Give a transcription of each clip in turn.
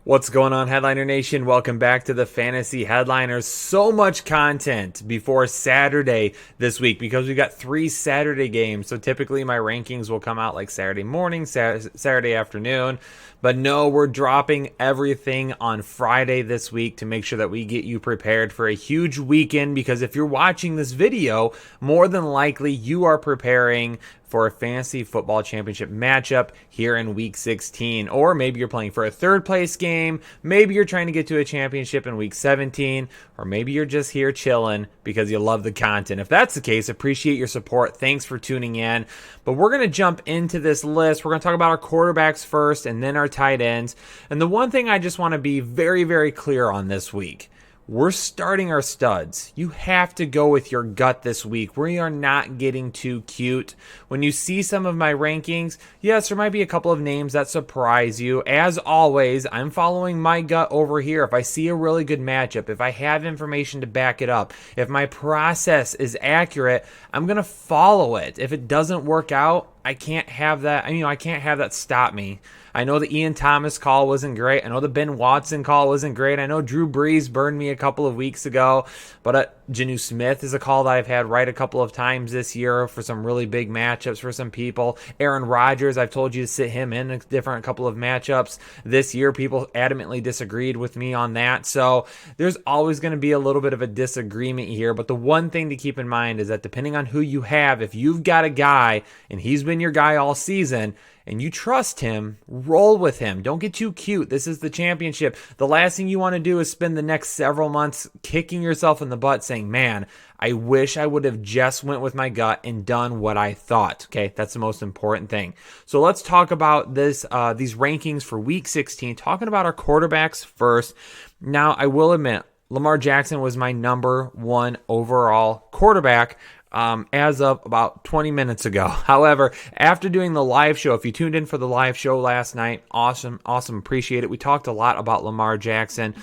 What's going on, Headliner Nation? Welcome back to the Fantasy Headliners. So much content before Saturday this week because we've got 3 Saturday games. So typically my rankings will come out like Saturday morning, Saturday afternoon. But no, we're dropping everything on Friday this week to make sure that we get you prepared for a huge weekend, because if you're watching this video, more than likely you are preparing for a fantasy football championship matchup here in week 16. Or maybe you're playing for a third place game. Maybe you're trying to get to a championship in week 17. Or maybe you're just here chilling because you love the content. If that's the case, appreciate your support. Thanks for tuning in. But we're going to jump into this list. We're going to talk about our quarterbacks first and then our tight ends. And the one thing I just want to be very, very clear on this week: we're starting our studs. You have to go with your gut this week. We are not getting too cute. When you see some of my rankings, yes, there might be a couple of names that surprise you. As always, I'm following my gut over here. If I see a really good matchup, if I have information to back it up, if my process is accurate, I'm going to follow it. If it doesn't work out, I can't have that. I can't have that stop me. I know the Ian Thomas call wasn't great. I know the Ben Watson call wasn't great. I know Drew Brees burned me a couple of weeks ago. But Jonnu Smith is a call that I've had right a couple of times this year for some really big matchups for some people. Aaron Rodgers, I've told you to sit him in a couple of matchups this year. People adamantly disagreed with me on that. So there's always going to be a little bit of a disagreement here. But the one thing to keep in mind is that depending on who you have, if you've got a guy and he's been your guy all season and you trust him, roll with him. Don't get too cute. This is the championship. The last thing you want to do is spend the next several months kicking yourself in the butt saying, man, I wish I would have just went with my gut and done what I thought. Okay, that's the most important thing. So let's talk about these rankings for week 16, talking about our quarterbacks first. Now, I will admit, Lamar Jackson was my number 1 overall quarterback as of about 20 minutes ago. However, after doing the live show, if you tuned in for the live show last night, awesome, appreciate it. We talked a lot about Lamar Jackson.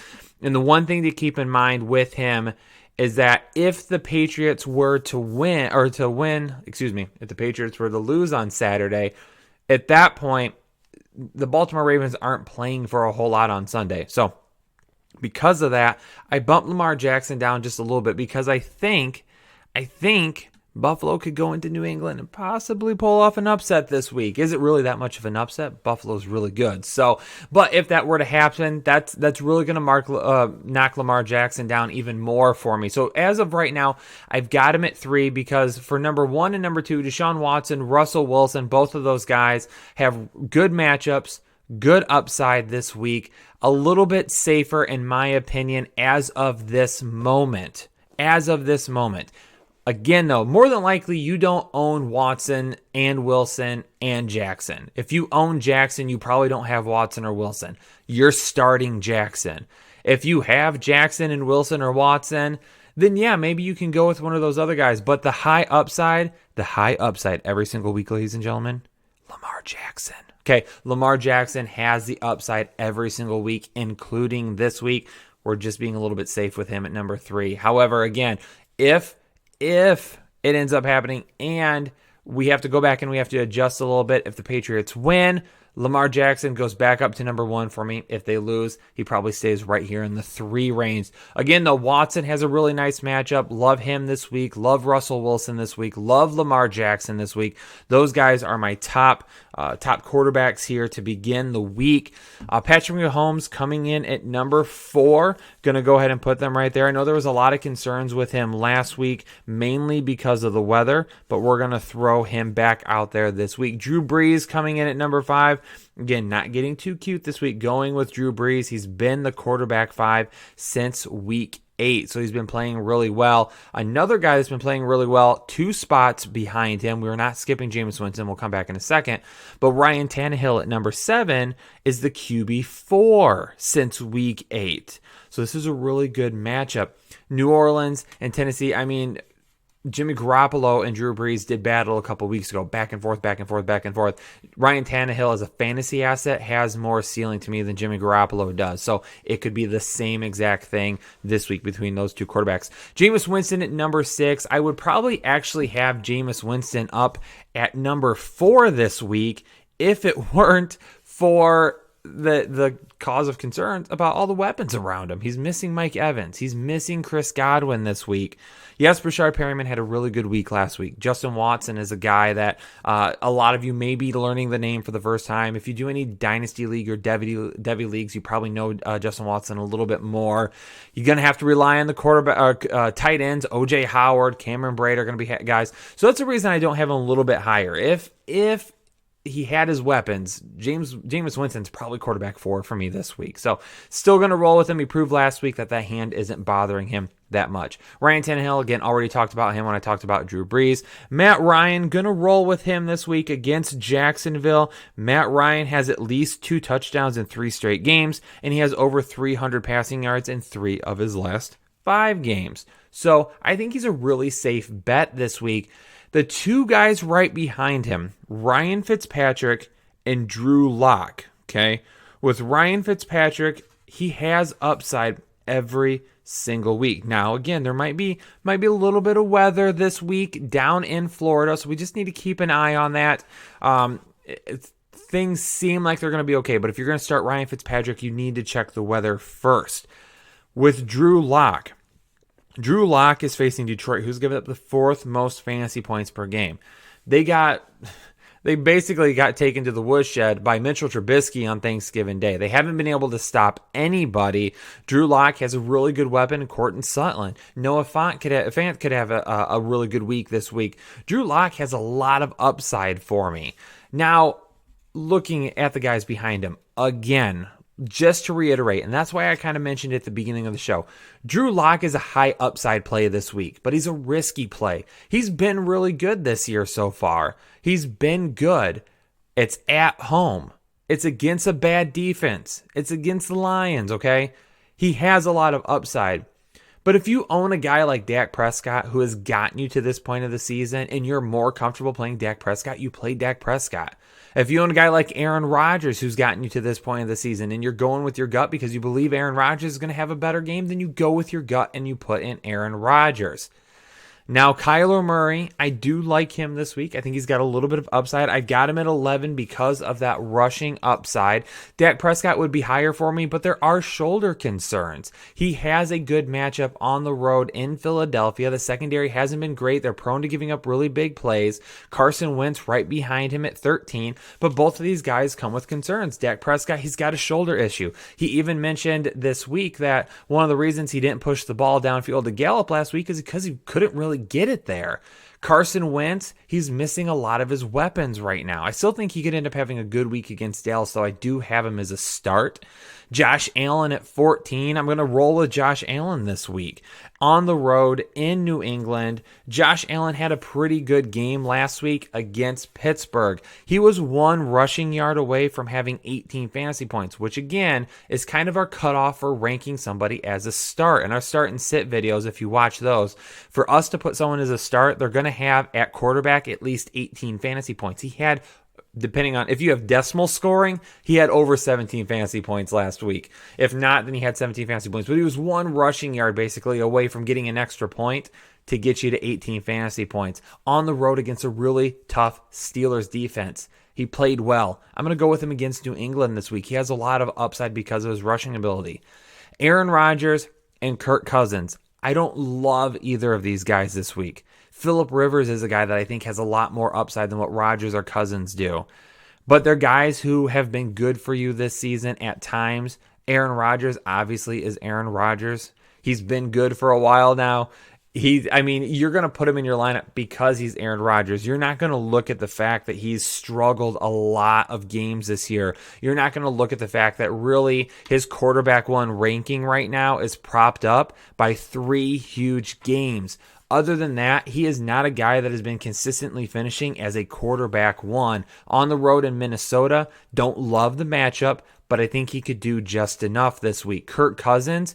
And the one thing to keep in mind with him is that if the Patriots were to win, if the Patriots were to lose on Saturday, at that point, the Baltimore Ravens aren't playing for a whole lot on Sunday. So because of that, I bumped Lamar Jackson down just a little bit because I think Buffalo could go into New England and possibly pull off an upset this week. Is it really that much of an upset? Buffalo's really good. So, but if that were to happen, that's really going to knock Lamar Jackson down even more for me. So as of right now, I've got him at 3 because for number 1 and number 2, Deshaun Watson, Russell Wilson, both of those guys have good matchups, good upside this week. A little bit safer, in my opinion, as of this moment. Again, though, more than likely, you don't own Watson and Wilson and Jackson. If you own Jackson, you probably don't have Watson or Wilson. You're starting Jackson. If you have Jackson and Wilson or Watson, then yeah, maybe you can go with one of those other guys. But the high upside every single week, ladies and gentlemen, Lamar Jackson. Okay, Lamar Jackson has the upside every single week, including this week. We're just being a little bit safe with him at number 3. However, again, if it ends up happening and we have to go back and we have to adjust a little bit, if the Patriots win, Lamar Jackson goes back up to number 1 for me. If they lose, he probably stays right here in the 3 range. Again, though, Watson has a really nice matchup. Love him this week. Love Russell Wilson this week. Love Lamar Jackson this week. Those guys are my top quarterbacks here to begin the week. Patrick Mahomes coming in at number 4. Going to go ahead and put them right there. I know there was a lot of concerns with him last week, mainly because of the weather, but we're going to throw him back out there this week. Drew Brees coming in at number 5. Again, not getting too cute this week, going with Drew Brees. He's been the quarterback 5 since week 8, so he's been playing really well. Another guy that's been playing really well, 2 spots behind him. We're not skipping Jameis Winston. We'll come back in a second. But Ryan Tannehill at number 7 is the QB4 since week 8. So this is a really good matchup. New Orleans and Tennessee, Jimmy Garoppolo and Drew Brees did battle a couple weeks ago, back and forth. Ryan Tannehill as a fantasy asset has more ceiling to me than Jimmy Garoppolo does. So it could be the same exact thing this week between those 2 quarterbacks. Jameis Winston at number 6. I would probably actually have Jameis Winston up at number 4 this week if it weren't for the cause of concerns about all the weapons around him. He's missing Mike Evans. He's missing Chris Godwin this week. Yes, Brashard Perryman had a really good week last week. Justin Watson is a guy that a lot of you may be learning the name for the first time. If you do any Dynasty League or Devy Leagues, you probably know Justin Watson a little bit more. You're going to have to rely on the quarterback, tight ends. O.J. Howard, Cameron Braid are going to be guys. So that's the reason I don't have him a little bit higher. If he had his weapons, Jameis Winston's probably quarterback 4 for me this week. So still going to roll with him. He proved last week that hand isn't bothering him that much. Ryan Tannehill, again, already talked about him when I talked about Drew Brees. Matt Ryan, going to roll with him this week against Jacksonville. Matt Ryan has at least 2 touchdowns in 3 straight games, and he has over 300 passing yards in 3 of his last 5 games. So I think he's a really safe bet this week. The 2 guys right behind him, Ryan Fitzpatrick and Drew Lock. Okay, with Ryan Fitzpatrick, he has upside every single week. Now, again, there might be a little bit of weather this week down in Florida, so we just need to keep an eye on that. Things seem like they're going to be okay, but if you're going to start Ryan Fitzpatrick, you need to check the weather first. With Drew Lock is facing Detroit, who's given up the 4th most fantasy points per game. They basically got taken to the woodshed by Mitchell Trubisky on Thanksgiving Day. They haven't been able to stop anybody. Drew Lock has a really good weapon in Courtland Sutton. Noah Fant could have a really good week this week. Drew Lock has a lot of upside for me. Now, looking at the guys behind him, again, just to reiterate, and that's why I kind of mentioned at the beginning of the show, Drew Lock is a high upside play this week, but he's a risky play. He's been really good this year so far. He's been good. It's at home. It's against a bad defense. It's against the Lions, okay? He has a lot of upside. But if you own a guy like Dak Prescott who has gotten you to this point of the season and you're more comfortable playing Dak Prescott, you play Dak Prescott. If you own a guy like Aaron Rodgers who's gotten you to this point of the season and you're going with your gut because you believe Aaron Rodgers is going to have a better game, then you go with your gut and you put in Aaron Rodgers. Now, Kyler Murray, I do like him this week. I think he's got a little bit of upside. I got him at 11 because of that rushing upside. Dak Prescott would be higher for me, but there are shoulder concerns. He has a good matchup on the road in Philadelphia. The secondary hasn't been great. They're prone to giving up really big plays. Carson Wentz right behind him at 13, but both of these guys come with concerns. Dak Prescott, he's got a shoulder issue. He even mentioned this week that one of the reasons he didn't push the ball downfield to Gallup last week is because he couldn't really get it there. Carson Wentz, he's missing a lot of his weapons right now. I still think he could end up having a good week against Dallas, so I do have him as a start. Josh Allen at 14. I'm going to roll with Josh Allen this week. On the road in New England, Josh Allen had a pretty good game last week against Pittsburgh. He was 1 rushing yard away from having 18 fantasy points, which again is kind of our cutoff for ranking somebody as a start. And our start and sit videos, if you watch those, for us to put someone as a start, they're going to have at quarterback at least 18 fantasy points. He had, depending on if you have decimal scoring, he had over 17 fantasy points last week. If not, then he had 17 fantasy points. But he was 1 rushing yard basically away from getting an extra point to get you to 18 fantasy points on the road against a really tough Steelers defense. He played well. I'm going to go with him against New England this week. He has a lot of upside because of his rushing ability. Aaron Rodgers and Kirk Cousins. I don't love either of these guys this week. Phillip Rivers is a guy that I think has a lot more upside than what Rodgers or Cousins do. But they're guys who have been good for you this season at times. Aaron Rodgers obviously is Aaron Rodgers. He's been good for a while now. You're going to put him in your lineup because he's Aaron Rodgers. You're not going to look at the fact that he's struggled a lot of games this year. You're not going to look at the fact that really his quarterback 1 ranking right now is propped up by 3 huge games. Other than that, he is not a guy that has been consistently finishing as a quarterback 1 on the road in Minnesota. Don't love the matchup, but I think he could do just enough this week. Kirk Cousins,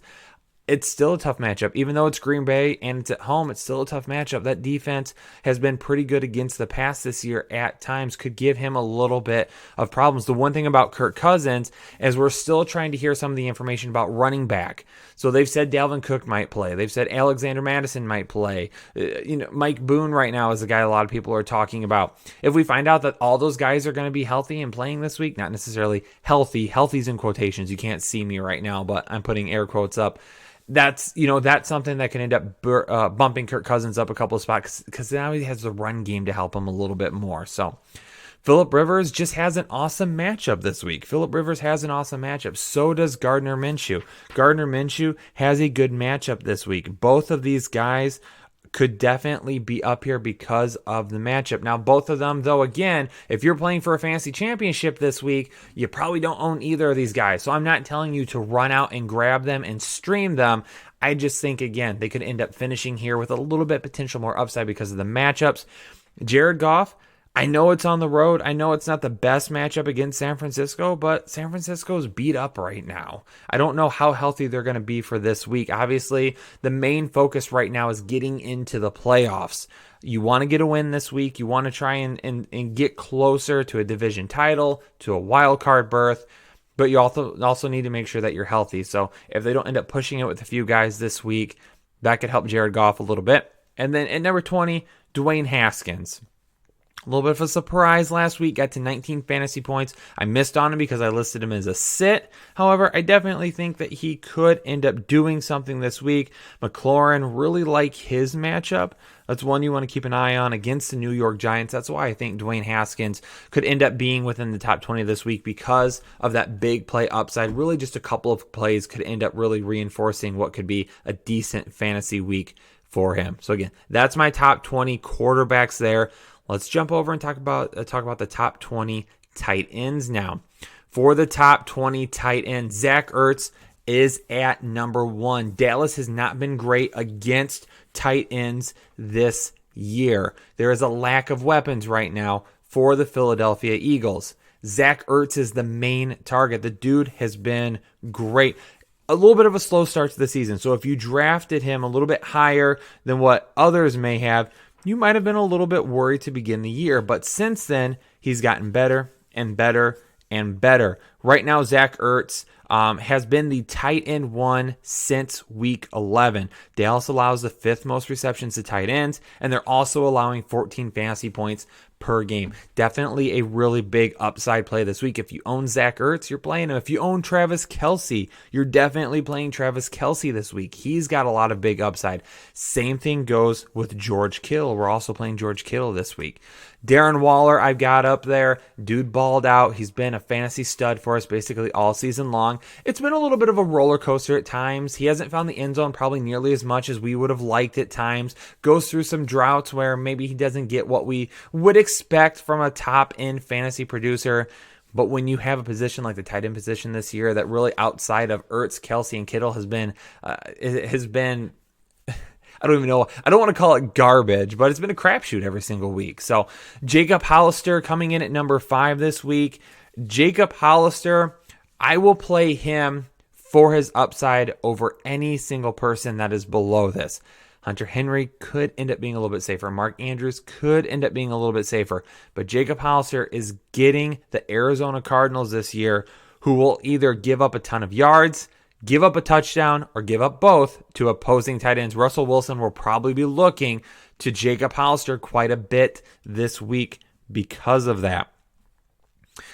it's still a tough matchup. Even though it's Green Bay and it's at home, it's still a tough matchup. That defense has been pretty good against the pass this year at times, could give him a little bit of problems. The one thing about Kirk Cousins is we're still trying to hear some of the information about running back. So they've said Dalvin Cook might play. They've said Alexander Madison might play. Mike Boone right now is a guy a lot of people are talking about. If we find out that all those guys are going to be healthy and playing this week, not necessarily healthy, healthy's in quotations. You can't see me right now, but I'm putting air quotes up. That's something that can end up bumping Kirk Cousins up a couple of spots because now he has the run game to help him a little bit more. So Phillip Rivers just has an awesome matchup this week. Phillip Rivers has an awesome matchup. So does Gardner Minshew. Gardner Minshew has a good matchup this week. Both of these guys could definitely be up here because of the matchup. Now, both of them, though, again, if you're playing for a fantasy championship this week, you probably don't own either of these guys. So I'm not telling you to run out and grab them and stream them. I just think, again, they could end up finishing here with a little bit potential more upside because of the matchups. Jared Goff, I know it's on the road. I know it's not the best matchup against San Francisco, but San Francisco's beat up right now. I don't know how healthy they're going to be for this week. Obviously, the main focus right now is getting into the playoffs. You want to get a win this week. You want to try and get closer to a division title, to a wild card berth, but you also need to make sure that you're healthy. So if they don't end up pushing it with a few guys this week, that could help Jared Goff a little bit. And then at number 20, Dwayne Haskins. A little bit of a surprise last week, got to 19 fantasy points. I missed on him because I listed him as a sit. However, I definitely think that he could end up doing something this week. McLaurin, really like his matchup. That's one you want to keep an eye on against the New York Giants. That's why I think Dwayne Haskins could end up being within the top 20 this week because of that big play upside. Really just a couple of plays could end up really reinforcing what could be a decent fantasy week for him. So again, that's my top 20 quarterbacks there. Let's jump over and talk about the top 20 tight ends now. For the top 20 tight ends, Zach Ertz is at number 1. Dallas has not been great against tight ends this year. There is a lack of weapons right now for the Philadelphia Eagles. Zach Ertz is the main target. The dude has been great. A little bit of a slow start to the season. So if you drafted him a little bit higher than what others may have, you might have been a little bit worried to begin the year, but since then, he's gotten better and better and better. Right now, Zach Ertz has been the tight end 1 since week 11. Dallas allows the 5th most receptions to tight ends, and they're also allowing 14 fantasy points per game. Definitely a really big upside play this week. If you own Zach Ertz, you're playing him. If you own Travis Kelce, you're definitely playing Travis Kelce this week. He's got a lot of big upside. Same thing goes with George Kittle. We're also playing George Kittle this week. Darren Waller, I've got up there. Dude balled out. He's been a fantasy stud for us basically all season long. It's been a little bit of a roller coaster at times. He hasn't found the end zone probably nearly as much as we would have liked at times. Goes through some droughts where maybe he doesn't get what we would expect from a top-end fantasy producer. But when you have a position like the tight end position this year that really outside of Ertz, Kelce, and Kittle has been I don't even know. I don't want to call it garbage, but it's been a crapshoot every single week. So Jacob Hollister coming in at number 5 this week. Jacob Hollister, I will play him for his upside over any single person that is below this. Hunter Henry could end up being a little bit safer. Mark Andrews could end up being a little bit safer. But Jacob Hollister is getting the Arizona Cardinals this year, who will either give up a ton of yards, give up a touchdown, or give up both to opposing tight ends. Russell Wilson will probably be looking to Jacob Hollister quite a bit this week because of that.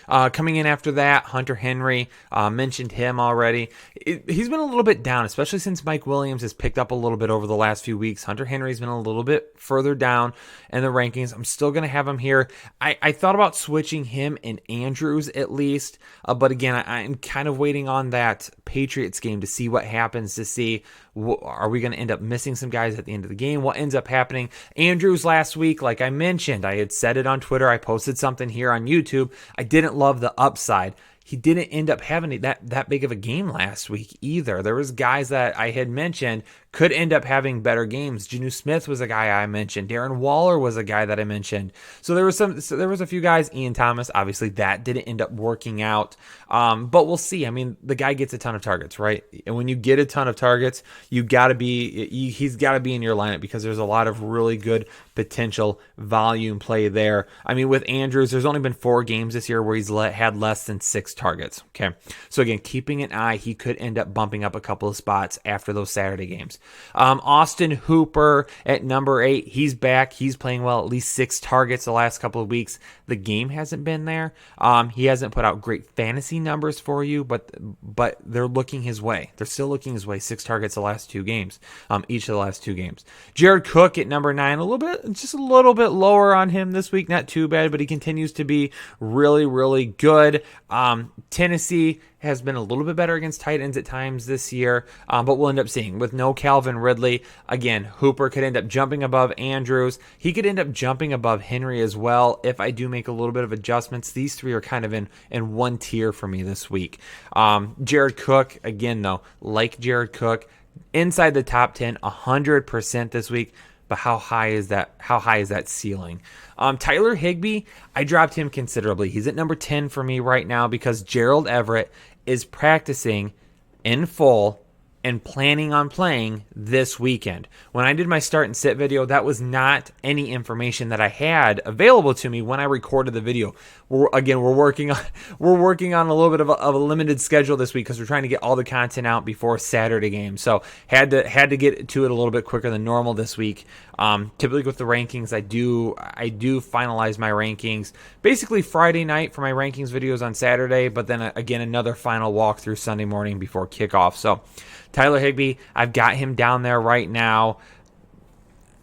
Coming in after that, Hunter Henry, mentioned him already. He's been a little bit down, especially since Mike Williams has picked up a little bit over the last few weeks. Hunter Henry's been a little bit further down in the rankings. I'm still going to have him here. I thought about switching him and Andrews at least, but again, I'm kind of waiting on that Patriots game to see what happens, to see are we going to end up missing some guys at the end of the game? What ends up happening? Andrews last week, like I mentioned, I had said it on Twitter. I posted something here on YouTube. I didn't love the upside. he didn't end up having that big of a game last week either. There was guys that I had mentioned could end up having better games. Genu Smith was a guy I mentioned. Darren Waller was a guy that I mentioned. So there was a few guys. Ian Thomas, obviously that didn't end up working out. But we'll see. I mean, the guy gets a ton of targets, right? And when you get a ton of targets, he's got to be in your lineup because there's a lot of really good potential volume play there. I mean, with Andrews, there's only been 4 games this year where he's had less than 6 targets. Okay. So again, keeping an eye, he could end up bumping up a couple of spots after those Saturday games. Austin Hooper at number 8, he's back. He's playing well, at least 6 targets the last couple of weeks. The game hasn't been there. He hasn't put out great fantasy numbers for you, but they're looking his way. They're still looking his way. 6 targets the last 2 games, each of the last 2 games. Jared Cook at number 9, just a little bit lower on him this week. Not too bad, but he continues to be really, really good. Tennessee has been a little bit better against tight ends at times this year, but we'll end up seeing with no Calvin Ridley. Again, Hooper could end up jumping above Andrews. He could end up jumping above Henry as well if I do make a little bit of adjustments. These 3 are kind of in one tier for me this week. Jared Cook, again though, like Jared Cook, inside the top 10, 100% this week. But how high is that? How high is that ceiling? Tyler Higbee, I dropped him considerably. He's at number 10 for me right now because Gerald Everett is practicing in full and planning on playing this weekend. When I did my start and sit video, that was not any information that I had available to me when I recorded the video. We're working on a little bit of a limited schedule this week because we're trying to get all the content out before Saturday game. So had to get to it a little bit quicker than normal this week. Typically with the rankings, I do finalize my rankings basically Friday night for my rankings videos on Saturday, but then again another final walkthrough Sunday morning before kickoff. So Tyler Higbee, I've got him down there right now.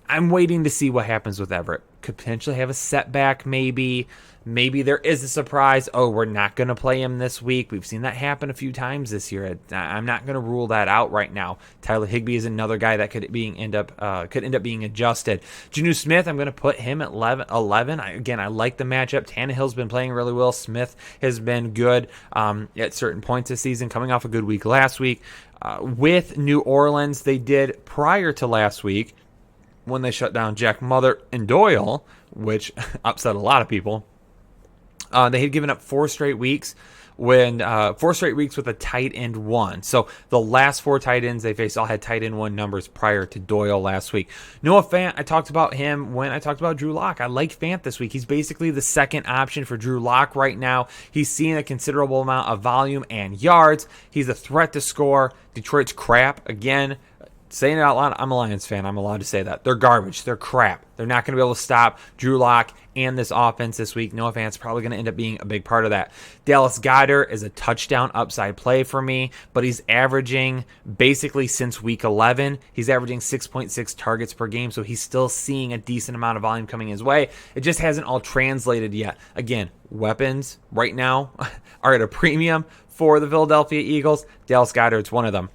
I'm waiting to see what happens with Everett. Could potentially have a setback maybe. Maybe there is a surprise. Oh, we're not going to play him this week. We've seen that happen a few times this year. I'm not going to rule that out right now. Tyler Higbee is another guy that could end up being adjusted. Genu Smith, I'm going to put him at 11. I like the matchup. Tannehill's been playing really well. Smith has been good at certain points this season, coming off a good week last week. With New Orleans, they did prior to last week when they shut down Jack Mother and Doyle, which upset a lot of people. They had given up 4 straight weeks with a tight end 1. So the last 4 tight ends they faced all had tight end 1 numbers prior to Doyle last week. Noah Fant, I talked about him when I talked about Drew Lock. I like Fant this week. He's basically the second option for Drew Lock right now. He's seeing a considerable amount of volume and yards. He's a threat to score. Detroit's crap. Again, saying it out loud, I'm a Lions fan. I'm allowed to say that. They're garbage. They're crap. They're not going to be able to stop Drew Lock and this offense this week. Noah Fant's probably going to end up being a big part of that. Dallas Goedert is a touchdown upside play for me, but he's averaging basically since week 11, he's averaging 6.6 targets per game, so he's still seeing a decent amount of volume coming his way. It just hasn't all translated yet. Again, weapons right now are at a premium for the Philadelphia Eagles. Dallas Goedert's one of them.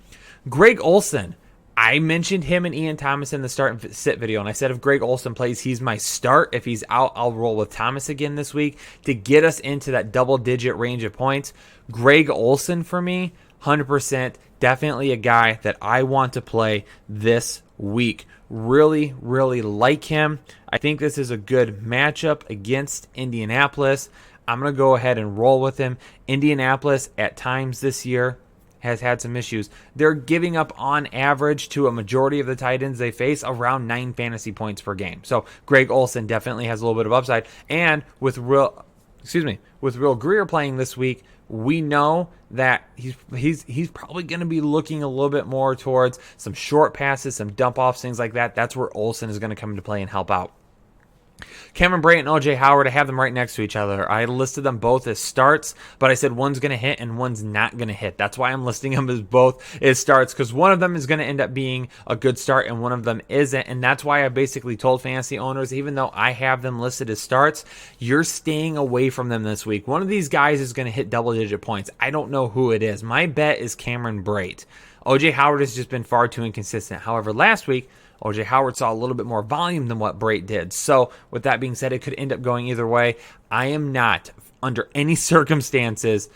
Greg Olsen, I mentioned him and Ian Thomas in the start and sit video, and I said if Greg Olsen plays, he's my start. If he's out, I'll roll with Thomas again this week to get us into that double-digit range of points. Greg Olsen for me, 100%, definitely a guy that I want to play this week. Really, really like him. I think this is a good matchup against Indianapolis. I'm going to go ahead and roll with him. Indianapolis at times this year has had some issues. They're giving up on average to a majority of the tight ends they face around 9 fantasy points per game. So Greg Olsen definitely has a little bit of upside. And with Will Greer playing this week, we know that he's probably going to be looking a little bit more towards some short passes, some dump offs, things like that. That's where Olsen is going to come into play and help out. Cameron Brate and O.J. Howard, I have them right next to each other. I listed them both as starts, but I said one's going to hit and one's not going to hit. That's why I'm listing them as both as starts, because one of them is going to end up being a good start and one of them isn't. And that's why I basically told fantasy owners, even though I have them listed as starts, you're staying away from them this week. One of these guys is going to hit double-digit points. I don't know who it is. My bet is Cameron Brate. O.J. Howard has just been far too inconsistent. However, last week, O.J. Howard saw a little bit more volume than what Brate did. So with that being said, it could end up going either way. I am not, under any circumstances,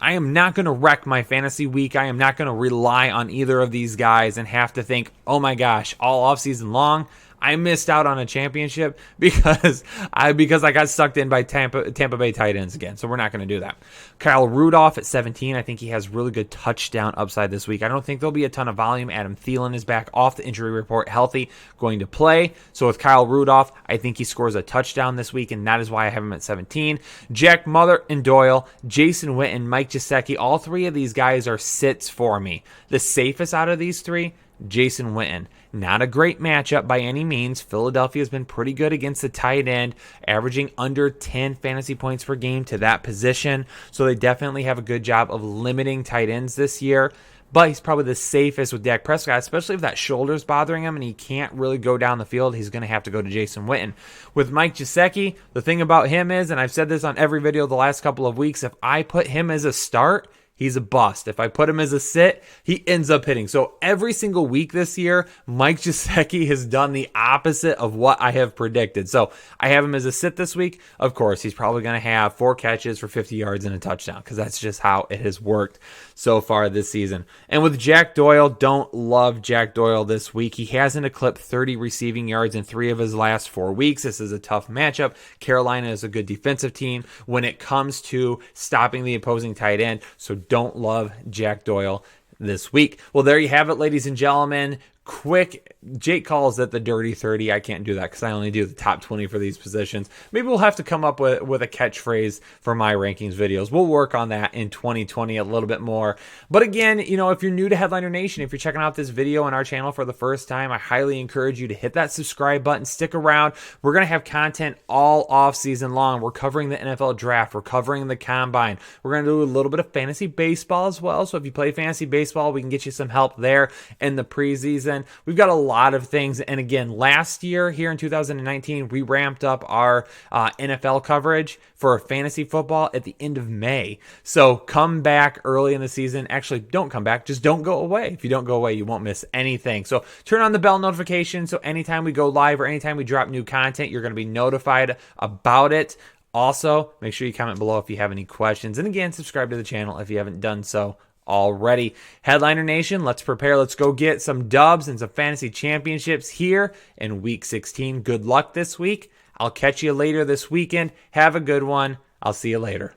I am not going to wreck my fantasy week. I am not going to rely on either of these guys and have to think, oh my gosh, all offseason long, I missed out on a championship because I got sucked in by Tampa Bay tight ends again. So we're not going to do that. Kyle Rudolph at 17. I think he has really good touchdown upside this week. I don't think there'll be a ton of volume. Adam Thielen is back off the injury report, healthy, going to play. So with Kyle Rudolph, I think he scores a touchdown this week, and that is why I have him at 17. Jack Mother and Doyle, Jason Witten, Mike Gesicki, all three of these guys are sits for me. The safest out of these three, Jason Witten. Not a great matchup by any means. Philadelphia has been pretty good against the tight end, averaging under 10 fantasy points per game to that position. So they definitely have a good job of limiting tight ends this year. But he's probably the safest with Dak Prescott, especially if that shoulder's bothering him and he can't really go down the field. He's going to have to go to Jason Witten. With Mike Gesicki, the thing about him is, and I've said this on every video the last couple of weeks, if I put him as a start, he's a bust. If I put him as a sit, he ends up hitting. So every single week this year, Mike Gesicki has done the opposite of what I have predicted. So I have him as a sit this week. Of course, he's probably going to have 4 catches for 50 yards and a touchdown because that's just how it has worked so far this season. And with Jack Doyle, don't love Jack Doyle this week. He hasn't eclipsed 30 receiving yards in 3 of his last 4 weeks. This is a tough matchup. Carolina is a good defensive team when it comes to stopping the opposing tight end. So don't love Jack Doyle this week. Well, there you have it, ladies and gentlemen. Quick, Jake calls it the dirty 30. I can't do that because I only do the top 20 for these positions. Maybe we'll have to come up with a catchphrase for my rankings videos. We'll work on that in 2020 a little bit more. But again, if you're new to Headliner Nation, if you're checking out this video on our channel for the first time, I highly encourage you to hit that subscribe button. Stick around. We're going to have content all off season long. We're covering the NFL draft. We're covering the combine. We're going to do a little bit of fantasy baseball as well. So if you play fantasy baseball, we can get you some help there in the preseason. We've got a lot of things. And again, last year here in 2019, we ramped up our NFL coverage for fantasy football at the end of May. So come back early in the season. Actually, don't come back. Just don't go away. If you don't go away, you won't miss anything. So turn on the bell notification. So anytime we go live or anytime we drop new content, you're going to be notified about it. Also, make sure you comment below if you have any questions. And again, subscribe to the channel if you haven't done so already. Headliner Nation, let's prepare. Let's go get some dubs and some fantasy championships here in week 16. Good luck this week. I'll catch you later this weekend. Have a good one. I'll see you later.